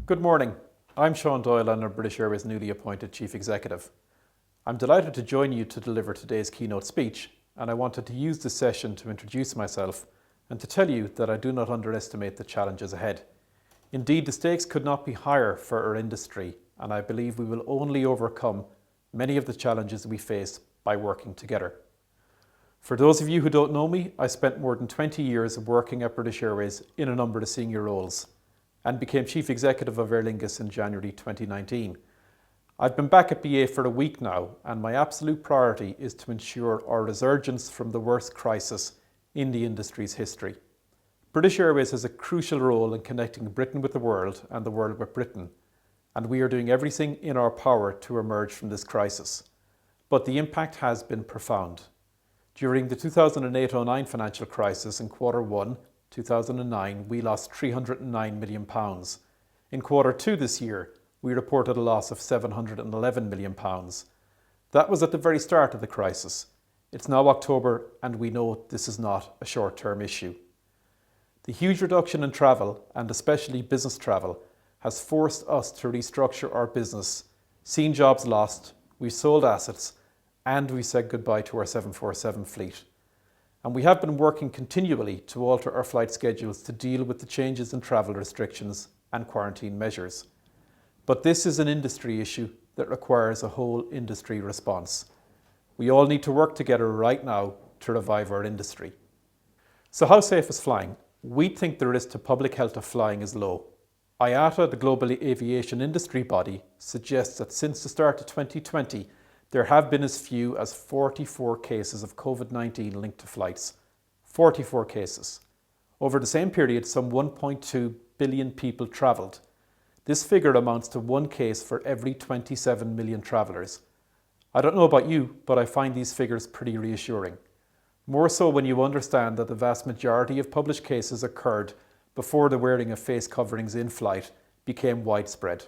Good morning. I'm Sean Doyle and I'm British Airways' newly appointed Chief Executive. I'm delighted to join you to deliver today's keynote speech, and I wanted to use this session to introduce myself and to tell you that I do not underestimate the challenges ahead. Indeed, the stakes could not be higher for our industry, and I believe we will only overcome many of the challenges we face by working together. For those of you who don't know me, I spent more than 20 years working at British Airways in a number of senior roles, and became Chief Executive of Aer Lingus in January 2019. I've been back at BA for a week now, and my absolute priority is to ensure our resurgence from the worst crisis in the industry's history. British Airways has a crucial role in connecting Britain with the world and the world with Britain, and we are doing everything in our power to emerge from this crisis. But the impact has been profound. During the 2008-09 financial crisis in Q1 2009, we lost £309 million. In Q2 this year, we reported a loss of £711 million. That was at the very start of the crisis. It's now October, and we know this is not a short-term issue. The huge reduction in travel, and especially business travel, has forced us to restructure our business, seen jobs lost, we sold assets, and we said goodbye to our 747 fleet. And we have been working continually to alter our flight schedules to deal with the changes in travel restrictions and quarantine measures. But this is an industry issue that requires a whole industry response. We all need to work together right now to revive our industry. So how safe is flying? We think the risk to public health of flying is low. IATA, the global aviation industry body, suggests that since the start of 2020, there have been as few as 44 cases of COVID-19 linked to flights. 44 cases. Over the same period, some 1.2 billion people travelled. This figure amounts to one case for every 27 million travellers. I don't know about you, but I find these figures pretty reassuring. More so when you understand that the vast majority of published cases occurred before the wearing of face coverings in flight became widespread.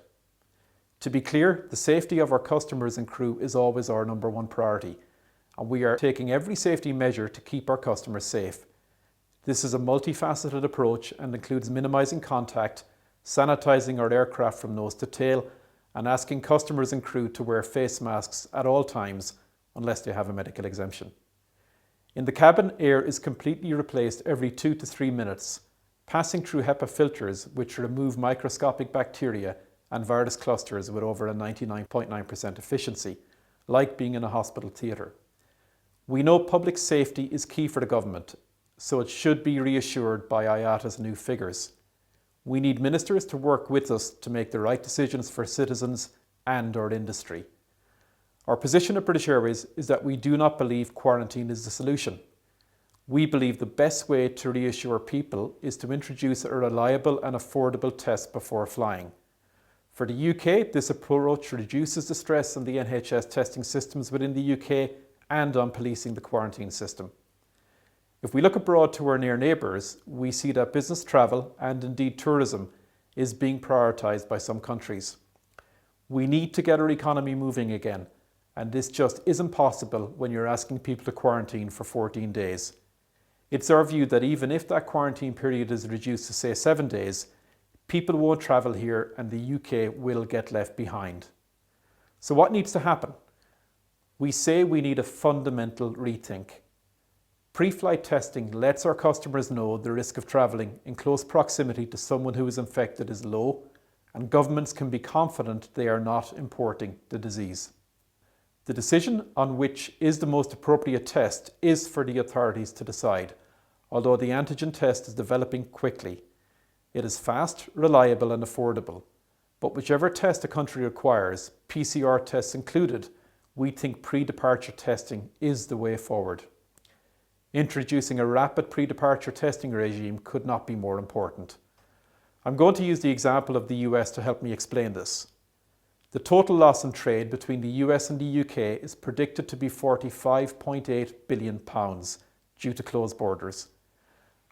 To be clear, the safety of our customers and crew is always our number one priority, and we are taking every safety measure to keep our customers safe. This is a multifaceted approach and includes minimising contact, sanitising our aircraft from nose to tail, and asking customers and crew to wear face masks at all times unless they have a medical exemption. In the cabin, air is completely replaced every 2 to 3 minutes, passing through HEPA filters which remove microscopic bacteria and virus clusters with over a 99.9% efficiency, like being in a hospital theatre. We know public safety is key for the government, so it should be reassured by IATA's new figures. We need ministers to work with us to make the right decisions for citizens and our industry. Our position at British Airways is that we do not believe quarantine is the solution. We believe the best way to reassure people is to introduce a reliable and affordable test before flying. For the UK, this approach reduces the stress on the NHS testing systems within the UK and on policing the quarantine system. If we look abroad to our near neighbours, we see that business travel and indeed tourism is being prioritised by some countries. We need to get our economy moving again, and this just isn't possible when you're asking people to quarantine for 14 days. It's our view that even if that quarantine period is reduced to say 7 days, people won't travel here and the UK will get left behind. So what needs to happen? We say we need a fundamental rethink. Pre-flight testing lets our customers know the risk of travelling in close proximity to someone who is infected is low, and governments can be confident they are not importing the disease. The decision on which is the most appropriate test is for the authorities to decide, although the antigen test is developing quickly. It is fast, reliable and affordable, but whichever test a country requires, PCR tests included, we think pre-departure testing is the way forward. Introducing a rapid pre-departure testing regime could not be more important. I'm going to use the example of the US to help me explain this. The total loss in trade between the US and the UK is predicted to be £45.8 billion due to closed borders.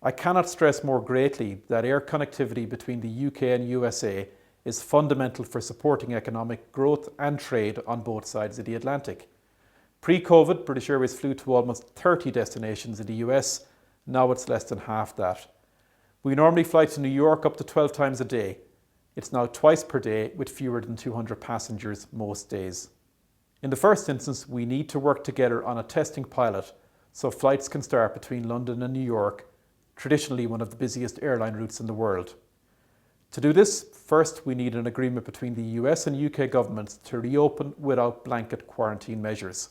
I cannot stress more greatly that air connectivity between the UK and USA is fundamental for supporting economic growth and trade on both sides of the Atlantic. Pre-COVID, British Airways flew to almost 30 destinations in the US. Now it's less than half that. We normally fly to New York up to 12 times a day. It's now twice per day with fewer than 200 passengers most days. In the first instance, we need to work together on a testing pilot so flights can start between London and New York, traditionally one of the busiest airline routes in the world. To do this, first we need an agreement between the US and UK governments to reopen without blanket quarantine measures.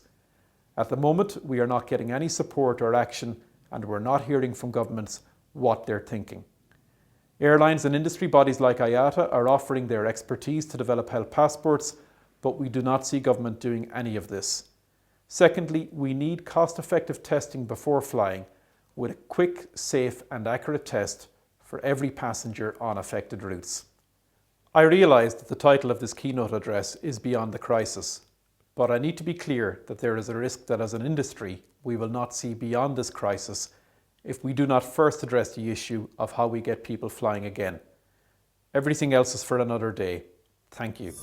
At the moment, we are not getting any support or action, and we're not hearing from governments what they're thinking. Airlines and industry bodies like IATA are offering their expertise to develop health passports, but we do not see government doing any of this. Secondly, we need cost-effective testing before flying, with a quick, safe and accurate test for every passenger on affected routes. I realise that the title of this keynote address is Beyond the Crisis, but I need to be clear that there is a risk that as an industry we will not see beyond this crisis if we do not first address the issue of how we get people flying again. Everything else is for another day. Thank you.